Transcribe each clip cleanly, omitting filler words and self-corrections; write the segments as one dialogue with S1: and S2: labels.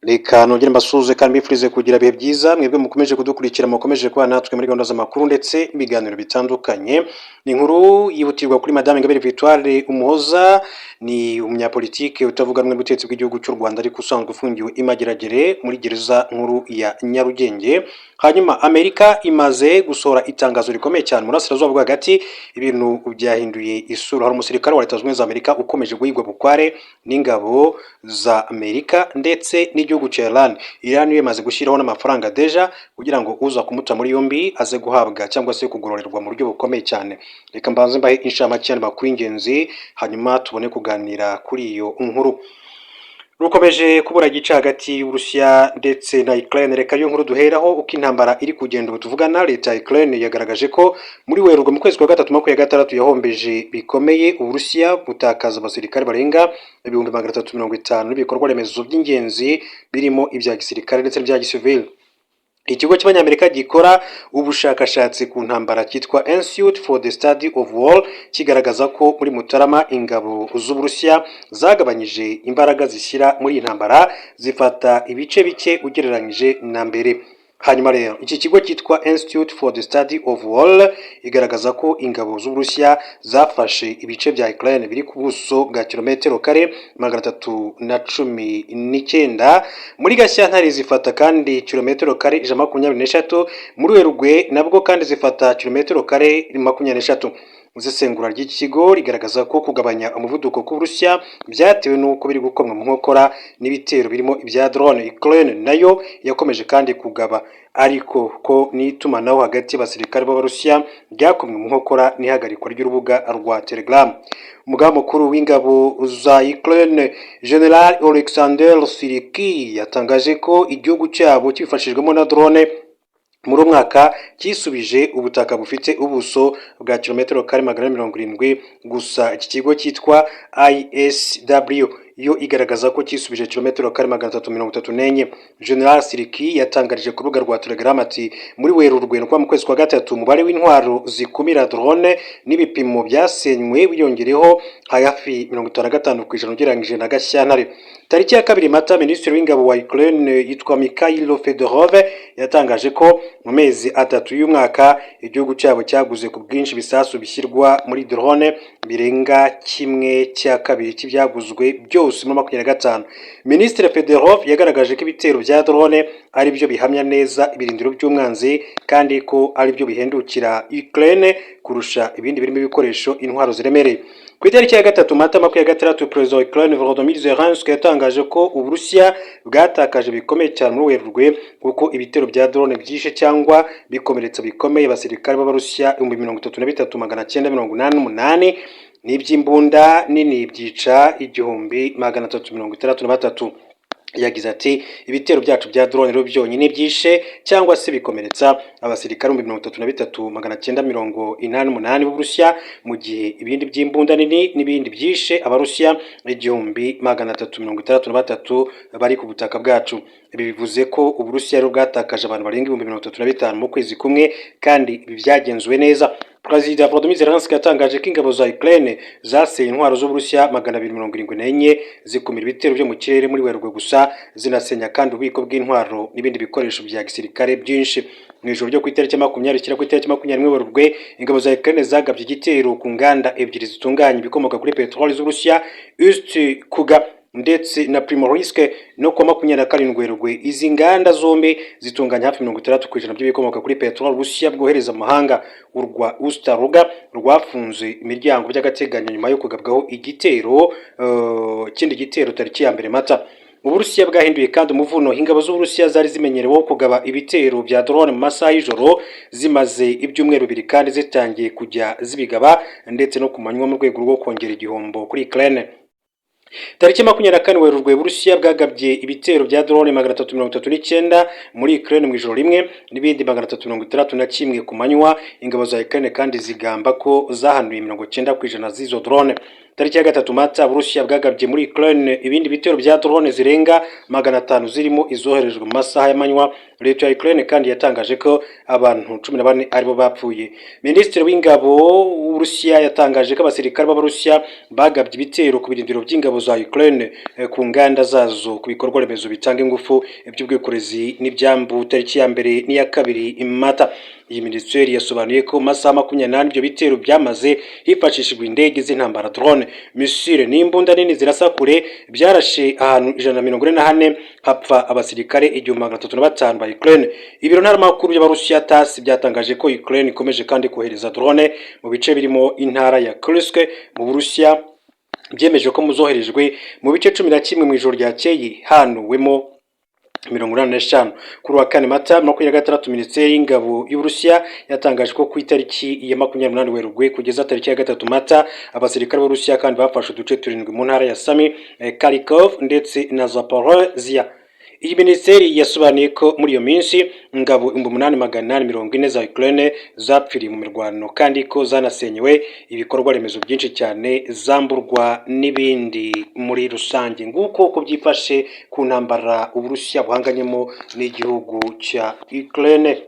S1: Reka nongere mbasuhuze kandi mbifurize kugira ibihe byiza mwebwe mukomeje kudukurikira mukomeje kuba natwe muri gahunda z'amakuru ndetse ibiganiro bitandukanye. Ni inkuru yihutirwa kuri Madame Ingabire Victoire Umuhoza, ni umunyapolitike utavuga rumwe n'ubutegetsi bw'igihugu cy'u Rwanda ariko usanzwe ufungiwe i Mageragere muri gereza nkuru ya Nyarugenge. Hanyuma Amerika imaze gusohora itangazo rikomeye cyane mu burasirazuba bwo hagati, ibintu byahinduye isura. Hari umusirikare wa Leta Zunze Ubumwe za Amerika ukomeje guhigwa bukware n'ingabo za Amerika ndetse n'igihugu cya Iran. Iran yamaze gushyiraho n'amafaranga deja kugira ngo uza kumuta muri yombi aze guhabwa cyangwa se kugororerwa mu buryo bukomeye cyane. Reka mbanze mbahe inshamake y'amakuru y'ingenzi hanyuma tubone kuganira kuri iyo nkuru. Rukomeje kubura gica hagati y'Uburusiya ndetse na Ukraine. Reka yo nkuru duheraho uko intambara iri kugenda. Ubu tuvugana leta ya Ukraine yagaragaje ko muri Werurwe mu kwezi kwa gatatu makumyabiri na gatandatu yahombeje bikomeye Uburusiya gutakaza abasirikare barenga 350 n'ibikorwa remezo by'ingenzi birimo ibya gisirikare ndetse n'ibya gisivili. Ikigo cy'Abanyamerika gikora ubushakashatsi ku ntambara cyitwa Institute for the Study of War kigaragaza ko muri Mutarama ingabo z'Uburusiya zagabanyije imbaraga zishyira muri intambara zifata ibice bike ugereranyije na mbere. Hanyuma rero iki kigo cyitwa Institute for the Study of War igaragaza ko ingabo z'Uburusiya zafashe ibice bya Ukraine biri ku buso bwa kilometero kare 319 muri Gashyantare, zifata kandi kilometero kare 123 muri Werurwe nabwo kandi zifata kilometero kare 23. Isesengura ry'iki kigo rigaragaza ko kugabanya umuvuduko k'Uburusiya byatewe n'uko biri gukomwa mu nkokora n'ibitero birimo ibya drone. Ukraine nayo yakomeje kandi kugaba, ariko ko n'itumanaho hagati y'abasirikare b'Abarusiya byakomwe mu nkokora n'ihagarikwa ry'urubuga rwa Telegram. Umugaba mukuru w'ingabo za Ukraine General Alexander Sirski yatangaje ko igihugu cyabo kifashijwemo na drone muri mwaka kisubije ubutaka bufite ubuso bwa kilometero kare 170 gusa. Iki kigo cyitwa ISW yo igaragaza ko kisubije kilometero kare 334. General Sirski yatangarije ku rubuga rwa Telegram ati muri Werurwe no mu kwezi kwa gatatu umubare w'intwaro zikumira drone n'ibipimo byasenywe biyongereho hafi 55% ugereranyije na Gashyantare. Tariki ya 2 Mata Minisitiri w'ingabo wa Ukraine yitwa Mikhailo Fedorov yatangaje ko mu mezi atatu y'umwaka igihugu cyabo cyaguze ku bwinshi bisasu bishyirwa muri drone birenga 1/2 cy'ibyaguzwe byose muri 2025. Minisitiri Fedorov yagaragaje ko ibitero bya drone ari byo bihamya neza ibirindiro by'umwanzi kandi ko ari byo bihendukira Ukraine kurusha ibindi birimo ibikoresho intwaro ziremereye. Ku itariki ya 3 Mata 2026 Perezida wa Ukraine Volodymyr Zelensky yatangaje ko Uburusiya bwatakaje bikomeye cyane muri Werurwe kuko ibitero bya drone byishe cyangwa bikomeretsa bikomeye abasirikare b'Abarusiya 33,988 n'iby'imbunda nini byica 1363. Yagize ati ibitero byacu bya drone rero byonyine byishe cyangwa se bikomeretsa abasirikare 33,988 b'Uburusiya, mu gihe ibindi by'imbunda nini n'ibindi byishe Abarusiya 1363 bari ku butaka bwacu. Ibi bivuze ko Uburusiya rero bwatakaje abantu barenga 35,000 mu kwezi kumwe kandi ibi byagenzuwe neza. Perezida Volodymyr Zelensky yatangaje ko ingabo za Ukraine zaseye intwaro z'Uburusiya 274 zikumira ibitero byo mu kirere muri Werurwe gusa, zinasenya kandi ububiko bw'intwaro n'ibindi bikoresho bya gisirikare byinshi. Mu ijoro ryo ku itariki 20 ku itariki 21 Werurwe ingabo za Ukraine zagabye igitero ku nganda ebyiri zitunganya ibikomoka kuri petroli z'Uburusiya, Ust-Kuga ndetse na Primorsk. No kwa 27 Werurwe izi nganda zombi zitunganya hafi 60% by'ibikomoka kuri petroli Uburusiya bwohereza amahanga. Urwa Ust-Kuga rwafunze imiryango by'agateganyo nyuma yo kugabwaho igitero kindi gitero tariki ya 2 Mata. Uburusiya bwahinduye kandi umuvuno. Ingabo z'Uburusiya zari zimenyereweho kugaba ibitero bya drone mu masaha y'ijoro, zimaze ibyumweru bibiri kandi zitangiye kujya zibigaba ndetse no kumanywa mu rwego rwo kongera igihombo kuri Ukraine. Tariki 24 Werurwe Uburusiya bwagabye ibitero bya drone 339 muri Ukraine mu ijoro rimwe n'ibindi 361 ku manywa. Ingabo za Ukraine kandi zigamba ko zahanuye 90% z'izo drone. tariki ya 3 Mata Uburusiya bwagabye muri Ukraine ibindi bitero bya drone zirenga 500 zirimo izoherejwe mu masaha y'amanywa. Leta ya Ukraine kandi yatangaje ko abantu 14 aribo bapfuye. Minisitiri w'ingabo w'Uburusiya yatangaje ko abasirikare b'Abarusiya bagabye ibitero ku birindiro by'ingabo za Ukraine ku nganda zazo ku bikorwa remezo bitanga ingufu by'ubwikorezi n'ibyambu tariki ya mbere n'iya kabiri Mata. Iyi minisiteri yasobanuye ko masaha 28 ibyo bitero byamaze hifashishijwe indege z'intambara drone, missile n'imbunda nini zirasa kure byarashe ahantu 144 hapfa abasirikare 1305 ba Ukraine. Ibiro ntaramakuru y'Abarusiya TASS byatangaje ko Ukraine ikomeje kandi kohereza drone mu bice birimo intara ya Kursk mu Burusiya, byemeje ko muzoherejwe mu bice 11 mu ijoro ryakeye hanuwemo 85. Kuri wa 4 Mata 2026 Minisiteri y'Ingabo y'Uburusiya yatangaje ko ku itariki ya 28 Werurwe kugeza tariki ya 3 Mata abasirikare b'Uburusiya kandi bafashe uduce 7 mu ntara ya Sami, Kharkov ndetse na Zaporozhye. Iyi minisiteri yasobanuye ko muri iyo minsi ingabo 840 za Ukraine zapfiriye mu mirwano kandi ko zanasenyewe ibikorwa remezo byinshi cyane zamburwa n'ibindi muri rusange. Nguko uko byifashe ku ntambara Uburusiya buhanganyemo n'igihugu cya Ukraine.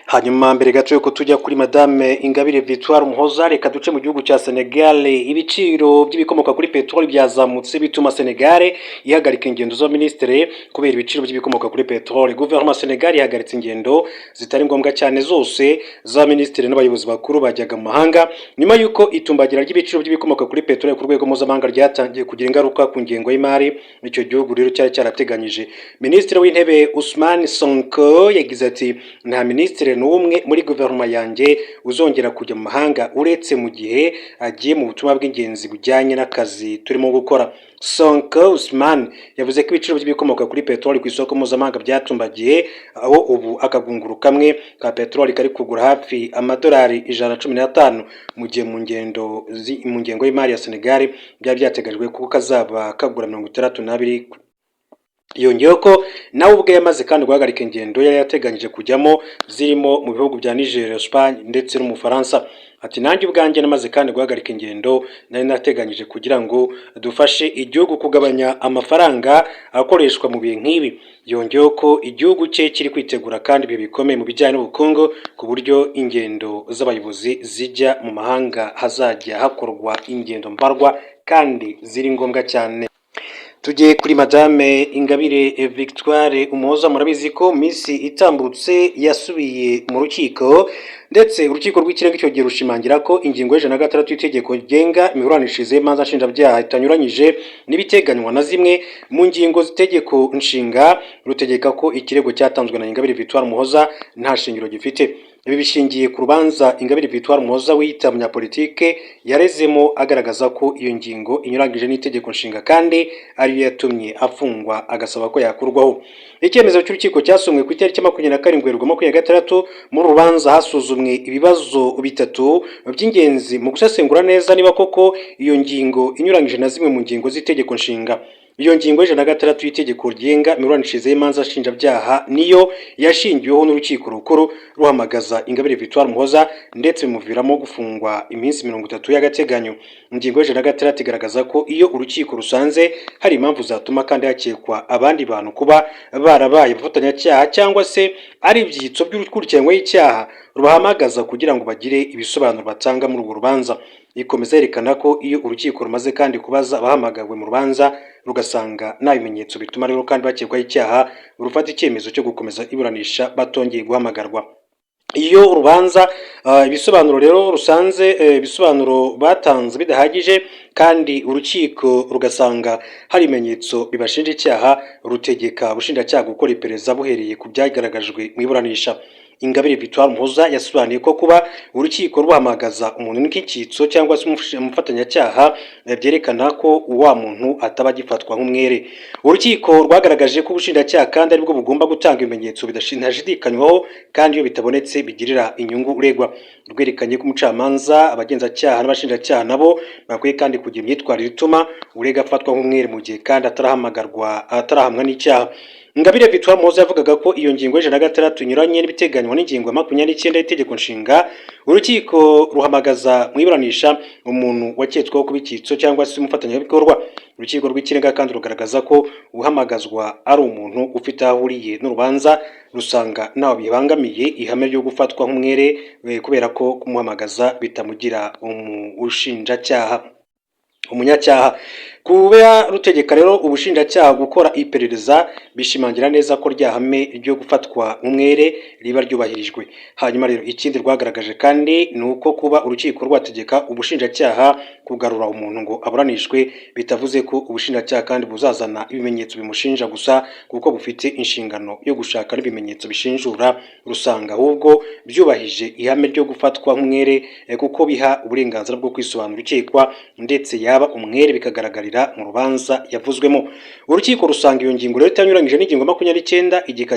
S1: Hanyuma mbere gato yuko tujya kuri Madame Ingabire Victoire Umuhoza, reka duce mu gihugu cya Senegal. Ibiciro by'ibikomoka kuri petroli byazamutse bituma Senegal ihagarika ingendo za ministre kubera ibiciro by'ibikomoka kuri petroli. Guverinoma Senegal ihagaritse ingendo zitari ngombwa cyane zose za ministre n'abayobozi bakuru bajyaga mu mahanga nyuma yuko itumbagira ry'ibiciro by'ibikomoka kuri petroli ku rwego mpuzamahanga ryatangiye kugira ingaruka ku ngengo y'imari icyo gihugu rero cyari cyarateganyije. Ministre w'intebe Ousmane Sonko yagize ati nta ministre n'umwe muri guverinoma yanjye uzongera kujya mu mahanga uretse mu gihe agiye mu butumwa bw'ingenzi bujyanye n'akazi turimo gukora. Sonko Ousmane yavuze ko ibiciro by'ibikomoka kuri petroli ku isoko mpuzamahanga byatumbagiye, aho ubu akagunguru kamwe ka petroli kari kugura hafi amadolari 115 mu gihe mu ngengo y'imari ya Senegal byari byateganyijwe ko kazaba kagura 62. Yongeyeho ko nawe ubwe yamaze kandi guhagarika ingendo yari yateganyije kujyamo zirimo mu bihugu bya Niger, Espagne ndetse no mu Faransa. Ati nanjye ubwanjye namaze kandi guhagarika ingendo nari nateganyije kugira ngo dufashe igihugu kugabanya amafaranga akoreshwa mu bihe nk'ibi. Yongeyeho ko igihugu cye kiri kwitegura kandi ibihe bikomeye mu bijyanye n'ubukungu ku buryo ingendo z'abayobozi zijya mu mahanga hazajya hakorwa ingendo mbarwa kandi ziri ngombwa cyane. Tujye kuri Madame Ingabire Victoire Umuhoza. Murabizi ko minsi itambutse yasubiye mu rukiko ndetse urukiko rw'ikirenga icyo gihe rushimangira ko ingingo ya 106 y'itegeko genga imiburanishirize y'imanza nshinjabyaha itanyuranyije n'ibiteganywa na zimwe mu ngingo z'itegeko nshinga, rutegeka ko ikirego cyatanzwe na Ingabire Victoire Umuhoza nta shingiro gifite. Ibi bishingiye ku rubanza Ingabire Victoire Umuhoza wiyita munyapolitike yarezemo agaragaza ko iyo ngingo inyuranyije n'itegeko nshinga kandi ariyo yatumye afungwa agasaba ko yakurwaho. Icyemezo cy'urukiko cyasomwe ku itariki 27 Werurwe 2026. Muri rubanza hasuzumwe ibibazo bitatu by'ingenzi mu gusesengura neza niba koko iyo ngingo inyuranyije na zimwe mu ngingo z'itegeko nshinga. Iyo ngingo ya 106 y'itegeko ryenga imiburanishirize y'imanza nshinjabyaha niyo yashingiweho n'urukiko rukuru ruhamagaza Ingabire Victoire Umuhoza ndetse bimuviramo gufungwa iminsi 30 y'agateganyo. Ingingo ya 106 igaragaza ko iyo urukiko rusanze hari impamvu zatuma kandi hakekwa abandi bantu kuba barabaye abafatanyacyaha cyangwa se ari ibyitso by'ukurikiranyweho icyaha, rubahamagaza kugira ngo bagire ibisobanuro batanga muri urwo rubanza. Ikomeza yerekana ko iyo urukiko rumaze kandi kubaza abahamagawe mu rubanza rugasanga nta bimenyetso bituma rero kandi bakekwaho icyaha, rufata icyemezo cyo gukomeza iburanisha batongeye guhamagarwa. Iyo urubanza ibisobanuro rero rusanze ibisobanuro batanze bidahagije kandi urukiko rugasanga hari ibimenyetso bibashinja icyaha, rutegeka ubushinjacyaha gukora iperereza buhereye ku byagaragajwe mu iburanisha. Ingabire Victoire Umuhoza yasobanuye ko kuba urukiko ruhamagaza umuntu n'icyitso cyangwa se umufatanyacyaha byerekana ko wa muntu ataba agifatwa nk'umwere. Urukiko rwagaragaje ko ubushinjacyaha kandi aribwo bugomba gutanga ibimenyetso bidashidikanywaho kandi iyo bitabonetse bigirira inyungu uregwa. Rwerekanye ko umucamanza, abagenzacyaha n'abashinjacyaha nabo bakwiye kandi kugira imyitwarire ituma urega afatwa nk'umwere mu gihe kandi atarahamwa n'icyaha. Ingabire Victoire Umuhoza yavugaga ko iyo ngingo y'106 inyuranye n'ibiteganywa n'ingingo ya 29 y'itegeko nshinga. Urukiko ruhamagaza mu iburanisha umuntu waketsweho kuba icyitso cyangwa se umufatanyabikorwa. Urukiko rw'ikirenga kandi rugaragaza ko uhamagazwa ari umuntu ufite aho ahuriye n'urubanza, rusanga ntaho bibangamiye ihame ryo gufatwa nk'umwere kubera ko kumuhamagaza bitamugira umunyacyaha. Kuba rutegeka rero ubushinjacyaha gukora iperereza bishimangira neza ko ryahame ryo gufatwa nk'umwere riba ryubahirijwe. Hanyuma rero ikindi rwagaragaje kandi ni uko kuba urukiko rwategeka ubushinjacyaha kugarura umuntu ngo aburanishwe bitavuze ko ubushinjacyaha kandi buzazana ibimenyetso bimushinja gusa, kuko bufite inshingano yo gushaka n'ibimenyetso bishinjura. Rusanga ahubwo byubahije ihame ryo gufatwa nk'umwere kuko biha uburenganzira bwo kwisobanura ukekwa, ndetse yaba umwere bikagaragarira mu rubanza yavuzwemo. Urukiko rusanga iyo ngingo rero itanyuranyije n'ingingo 29 igika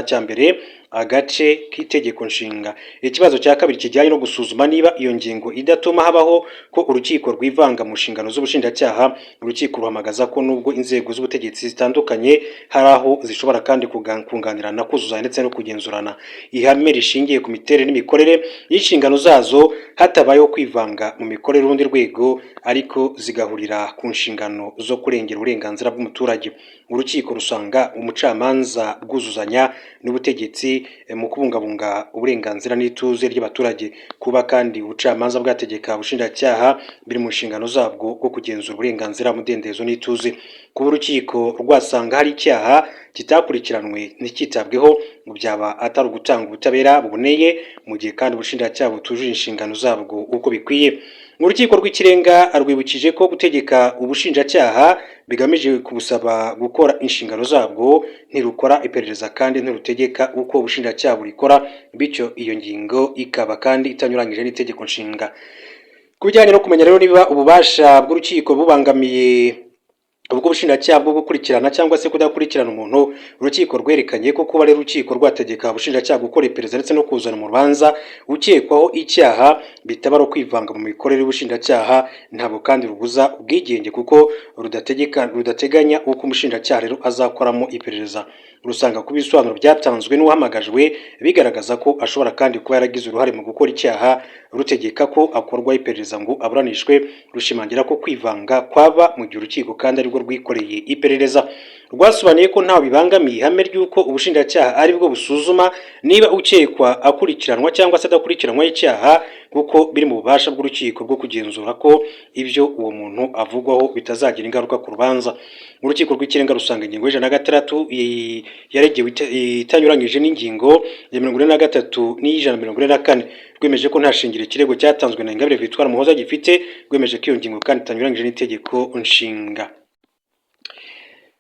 S1: cya mbere agace k'itegeko nshinga. Ikibazo cya kabiri kijyanye no gusuzuma niba iyo ngingo idatuma habaho ko urukiko rwivanga mu nshingano z'ubushinjacyaha. Urukiko ruhamagaza ko nubwo inzego z'ubutegetsi zitandukanye hari aho zishobora kandi kunganirana, kuzuzanya ndetse no kugenzurana, ihame rishingiye ku miterere n'imikorere y'inshingano zazo hatabayeho kwivanga mu mikorere y'urundi rwego, ariko zigahurira ku nshingano zo kurengera uburenganzira bw'umuturage. Urukiko rusanga umucamanza bwuzuzanya n'ubutegetsi mu kubungabunga uburenganzira n'ituze ry'abaturage. Kuba kandi ubucamanza bwategeka ubushinjacyaha biri mu nshingano zabwo bwo kugenzura uburenganzira, umudendezo n'ituze. Kuba urukiko rwasanga hari icyaha kitakurikiranwe ntikitabweho ngo byaba atari ugutanga ubutabera buboneye, mu gihe kandi ubushinjacyaha butujuje inshingano zabwo uko bikwiye. Urukiko rw'ikirenga rwibukije ko gutegeka ubushinjacyaha bigamije kubusaba gukora inshingano zabwo, ntirukora iperereza kandi ntirutegeka uko ubushinjacyaha burikora, bityo iyo ngingo ikaba kandi itanyuranyije n'itegeko nshinga. Kubijyanye no kumenya rero niba ububasha bw'urukiko bubangamiye ubwo ubushinjacyaha bwo gukurikirana cyangwa se kudakurikirana umuntu, urukiko rwerekanye ko kuba rero urukiko rwategeka ubushinjacyaha gukora iperereza ndetse no kuzana mu rubanza ukekwaho icyaha bitaba ari kwivanga mu mikorere y'ubushinjacyaha, ntabwo kandi rubuza ubwigenge kuko rudateganya uko umushinjacyaha rero azakoramo iperereza. Rusanga kuba ibisobanuro byatanzwe n'uhamagajwe bigaragaza ko ashobora kandi kuba yaragize uruhare mu gukora icyaha, rutegeka ko akorwa iperereza ngo aburanishwe. Rushimangira ko kwivanga kwaba mu gihe urukiko kandi aribwo rwikoreye iperereza. Rwasobanuye ko ntawe bibangamiye ihame ry'uko ubushinjacyaha aribwo busuzuma niba ukekwa akurikiranwa cyangwa se adakurikiranwa icyaha, kuko biri mu bubasha bw'urukiko bwo kugenzura ko ibyo uwo muntu avugwaho bitazagira ingaruka ku rubanza. Urukiko rw'ikirenga rusanga ingingo y'106 yaregewe itanyuranyije n'ingingo ya 43 n'144. Rwemeje ko nta shingiro ikirego cyatanzwe na Ingabire Victoire Umuhoza gifite, rwemeje ko iyo ngingo kandi itanyuranyije n'itegeko nshinga.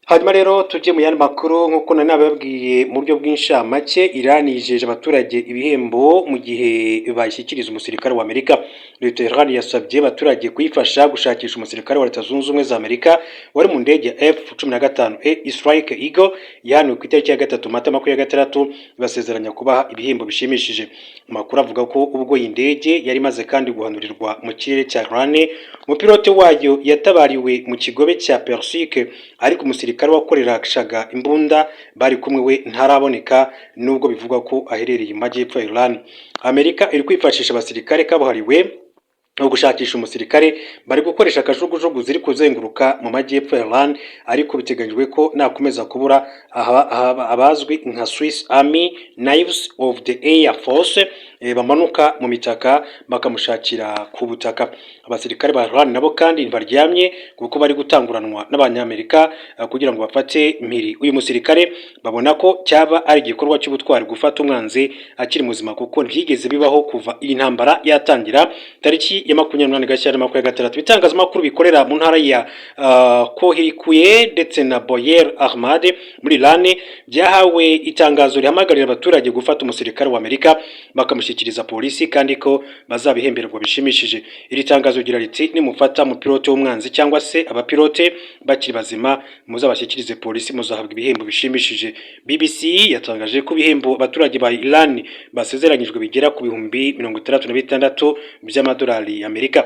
S1: Hanyuma rero tujye mu yandi makuru. Nk'uko nari nababwiye mu buryo bw'inshamake, Iran yijeje abaturage ibihembo mu gihe bashyikiriza umusirikare wa Amerika. Leta ya Iran yasabye abaturage kuyifasha gushakisha umusirikare wa Leta Zunze Ubumwe za Amerika wari mu ndege ya F-15 Strike Eagle yahanuwe ku itariki ya 3 Mata 2026, basezeranya kubaha ibihembo bishimishije. Amakuru avuga ko ubwo iyi ndege yari maze kandi guhanurirwa mu kirere cya Iran, umupilote wayo yatabariwe mu kigobe cya Persique, ariko umusirikare wakoreraga imbunda bari kumwe we ntaraboneka, nubwo bivugwa ko aherereye mu majyepfo ya Iran. Amerika iri kwifashisha abasirikare kabuhariwe no gushakisha umusirikare bari gukoresha akajugujugu ziri kuzenguruka mu majyepfo ya Iran, ariko biteganyijwe ko nakomeza kubura abazwi nka Swiss Army Knives of the Air Force bamanuka mu mitaka bakamushakira ku butaka. Abasirikare ba Iran nabo kandi baryamye kuko bari gutanguranwa n'abanyamerika kugira ngo bafate mpiri uyu musirikare. Babona ko cyaba ari igikorwa cy'ubutwari gufata umwanzi akiri muzima, kuko ntigeze bibaho kuva iyi ntambara yatangira tariki ya 28 Gashyantare 2026. Ibitangazamakuru bikorera mu ntara ya Kohirikuye ndetse na Boyer Ahmad muri Iran byahawe itangazo rihamagarira abaturage gufata umusirikare wa Amerika bakamushyikiriza polisi, kandi ko bazabihemberwa bishimishije. Iri tangazo gira riti nimufata umupilote w'umwanzi cyangwa se abapilote bakiri bazima muzabashyikirize polisi, muzahabwa ibihembo bishimishije. BBC yatangaje ko ibihembo abaturage ba Iran basezeranyijwe bigera ku bihumbi 66 by'amadolari y'Amerika.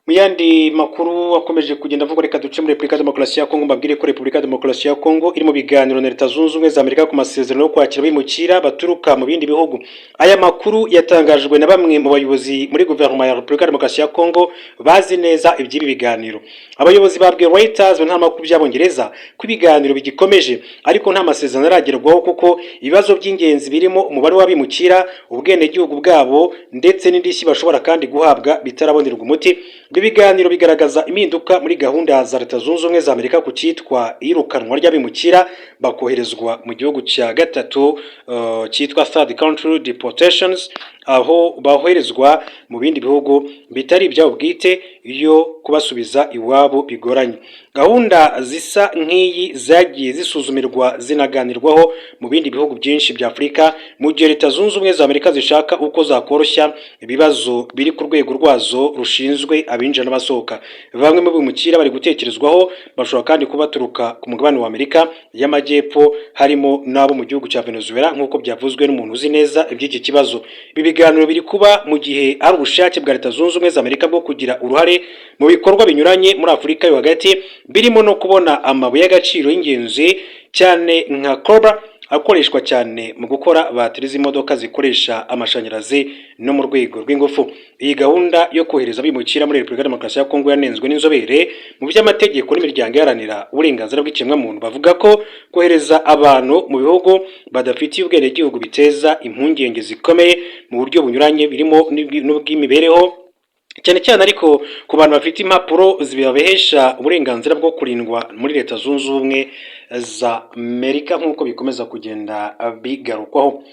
S1: Mu yandi makuru akomeje kugenda avugwa, reka duce muri Repubulika Demokarasi ya Kongo, mbabwire ko Repubulika Demokarasi ya Kongo iri mu biganiro na Leta Zunze Ubumwe za Amerika ku masezerano yo kwakira abimukira baturuka mu bindi bihugu. Aya makuru yatangajwe na bamwe mu bayobozi muri guverinoma ya Repubulika Demokarasi ya Kongo bazi neza iby'ibi biganiro. Abayobozi babwiye Reuters nta makuru by'Abongereza ko ibiganiro bigikomeje ariko nta masezerano aragerwaho, kuko ibibazo by'ingenzi birimo umubare w'abimukira, ubwenegihugu bwabo ndetse n'indishyi bashobora kandi guhabwa bitarabonerwa umuti. Ibi biganiro bigaragaza impinduka muri gahunda za Leta Zunze Ubumwe za Amerika ku cyitwa iyirukanwa ry'abimukira bakoherezwa mu gihugu cya gatatu cyitwa third country deportations, aho bahoherezwa mu bindi bihugu bitari ibyabo bwite iyo kubasubiza iwabo bigoranye. Gahunda zisa nk'iyi zagiye zisuzumirwa zinaganirwaho mu bindi bihugu byinshi bya Afurika, mu gihe Leta Zunze Ubumwe za Amerika zishaka uko zakoroshya ibibazo biri ku rwego rwazo rushinzwe abinjira n'abasohoka. Bamwe mu bimukira bari gutekerezwaho bashobora kandi kuba baturuka ku mugabane wa Amerika y'Amajyepfo, harimo n'abo mu gihugu cya Venezuela nk'uko byavuzwe n'umuntu uzi neza iby'iki kibazo. Ibi biganiro biri kuba mu gihe ari ubushake bwa Leta Zunze Ubumwe za Amerika bwo kugira uruhare mu bikorwa binyuranye muri Afurika yo hagati, birimo no kubona amabuye y'agaciro y'ingenzi cyane nka cobra akoreshwa cyane mu gukora bateri z'imodoka zikoresha amashanyarazi no mu rwego rw'ingufu. Iyi gahunda yo kohereza abimukira muri Repubulika Demokarasi ya Kongo yanenzwe n'inzobere mu by'amategeko n'imiryango iharanira uburenganzira bw'ikiremwamuntu. Bavuga ko kohereza abantu mu bihugu badafitiye ubwenegihugu biteza impungenge zikomeye mu buryo bunyuranye, birimo n'ubw'imibereho, cyane cyane ariko ku bantu bafite impapuro zibabehesha uburenganzira bwo kurindwa muri Leta Zunze Ubumwe za Amerika nk'uko bikomeza kugenda bigarukwaho.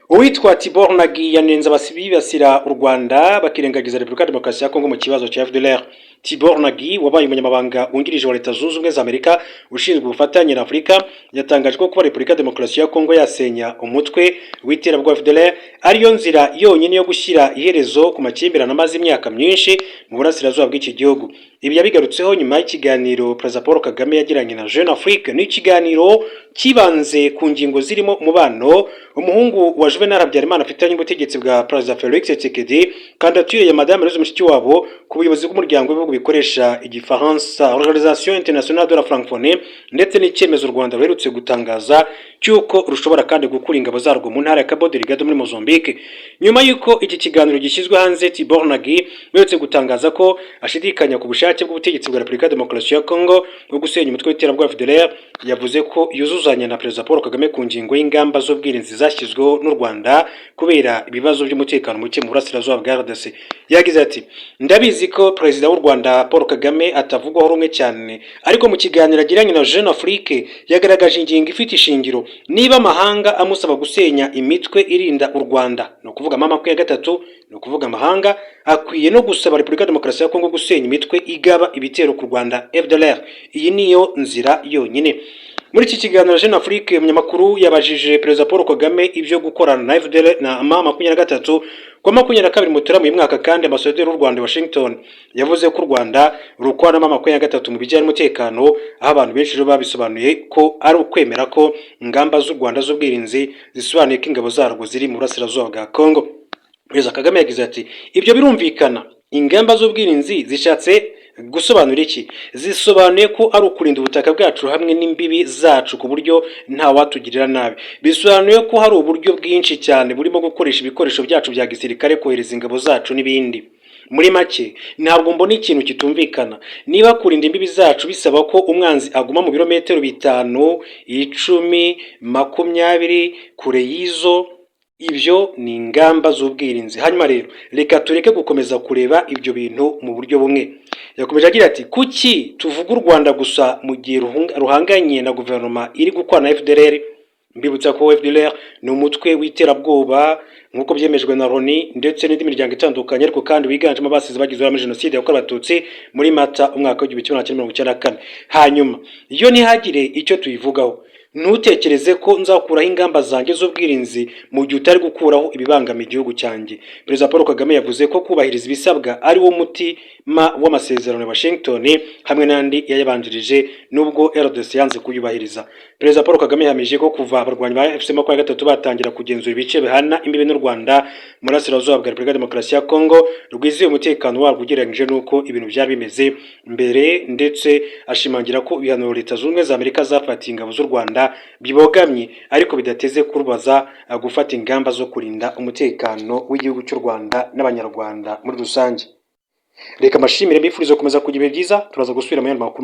S1: Uwitwa Tibor Nagy yanenze abasibasira u Rwanda bakirengagiza Repubulika Demokarasi ya Kongo mu kibazo cya FDLR. Tibor Nagy wabaye umunyamabanga wungirije wa Leta Zunze Ubumwe za Amerika ushinzwe ubufatanye na Afurika yatangaje ko kuba Repubulika Demokarasi ya Kongo yasenya umutwe w'iterabwoba FDLR ariyo nzira yonyine yo gushyira iherezo ku makimbirane amaze imyaka myinshi mu burasirazuba bw'iki gihugu. Ibi yabigarutseho nyuma y'ikiganiro Perezida Paul Kagame yagiranye na Jeune Afrique. Ni ikiganiro kibanze ku ngingo zirimo umubano umuhungu wa Juvenal Habyarimana afitanye ubutegetsi bwa Perezida Felix Tshisekedi, kandidatire ya Madame Louise Mushikiwabo ku buyobozi bw'umuryango w'ibihugu bikoresha igifaransa Organisation Internationale de la Francophonie, ndetse n'icyemezo u Rwanda ruherutse gutangaza cy'uko rushobora kandi gukura ingabo zarwo mu ntara ya Cabo Delgado muri Mozambique. Nyuma y'uko iki kiganiro gishyizwe hanze, Tibor Nagy uherutse gutangaza ko ashidikanya ku bushake bw'ubutegetsi bwa Repubulika Demokarasi ya Kongo bwo gusenya umutwe w'iterabwoba FDLR, yavuze ko yuzuzanya na Perezida Paul Kagame ku ngingo y'ingamba z'ubwirinzi zashyizweho n'u Rwanda kubera ibibazo by'umutekano muke mu burasirazuba bwa RDC. Yagize ati, ndabizi ko Perezida w'u Rwanda Paul Kagame atavugwaho rumwe cyane, ariko mu kiganiro agiranye na Jeune Afrique yagaragaje ingingo ifite ishingiro. Niba amahanga amusaba gusenya imitwe irinda u Rwanda, no kuvuga mama ya gatatu, no kuvuga amahanga, akwiye no gusaba Repubulika Demokarasi ya Kongo gusenya imitwe igaba ibitero ku Rwanda FDLR. Iyi niyo nzira yonyine. Muri iki kiganiro Jeune Afrique, umunyamakuru yabajije Perezida Paul Kagame ibyo gukorana na FDLR na M23 kwa 22 Mutarama uyu mwaka, kandi ambasaderi w'u Rwanda Washington yavuze ko u Rwanda rukorana na M23 mu bijyanye n'umutekano, aho abantu benshi babisobanuye ko ari ukwemera ko ingamba z'u Rwanda z'ubwirinzi zisobanuye ko ingabo zarwo ziri mu burasirazuba bwa Kongo. Perezida Kagame yagize ati, ibyo birumvikana. Ingamba z'ubwirinzi zishatse gusobanura iki? Zisobanuye ko ari ukurinda ubutaka bwacu hamwe n'imbibi zacu ku buryo nta watugirira nabi. Bisobanuye ko hari uburyo bwinshi cyane burimo gukoresha ibikoresho byacu bya gisirikare, kohereza ingabo zacu n'ibindi. Muri make, ntabwo mbona ikintu kitumvikana. Niba kurinda imbibi zacu bisaba ko umwanzi aguma mu birometero 5, 10, 20 kure y'izo, ibyo ni ingamba z'ubwirinzi. Hanyuma rero reka tureke gukomeza kureba ibyo bintu mu buryo bumwe. Yakomeje agira ati, kuki tuvuga u Rwanda gusa mu gihe ruhanganye na guverinoma iri gukorana na FDLR? Mbibutsa ko FDLR ni umutwe w'iterabwoba nk'uko byemejwe na Loni ndetse n'indi miryango itandukanye, ariko kandi wiganjemo abasize bagizwe muri jenoside yakorewe Abatutsi muri Mata umwaka wa 1994. Hanyuma iyo ntihagire icyo tuyivugaho ntutekereze ko nzakuraho ingamba zanjye z'ubwirinzi mu gihe utari gukuraho ibibangamiye igihugu cyanjye. Perezida Paul Kagame yavuze ko kubahiriza ibisabwa ari wo mutima w'amasezerano ya Washington hamwe n'andi yayabanjirije nubwo RDC yanze kuyubahiriza. Perezida Paul Kagame yahamije ko kuva abarwanyi ba FC23 batangira kugenzura ibice bihana imbibe n'u Rwanda mu burasirazuba bwa Repubulika ya Demokarasi ya Kongo rwiziye umutekano warwo ugereranyije n'uko ibintu byari bimeze mbere, ndetse ashimangira ko ibihano Leta Zunze Ubumwe za Amerika zafatiye ingabo z'u Rwanda bibogamye ariko bidateze kurubaza gufata ingamba zo kurinda umutekano w'igihugu cy'u Rwanda n'abanyarwanda muri rusange. Reka mbashimire mbifurize gukomeza kugira ibihe byiza, turaza gusubira mu yandi makuru.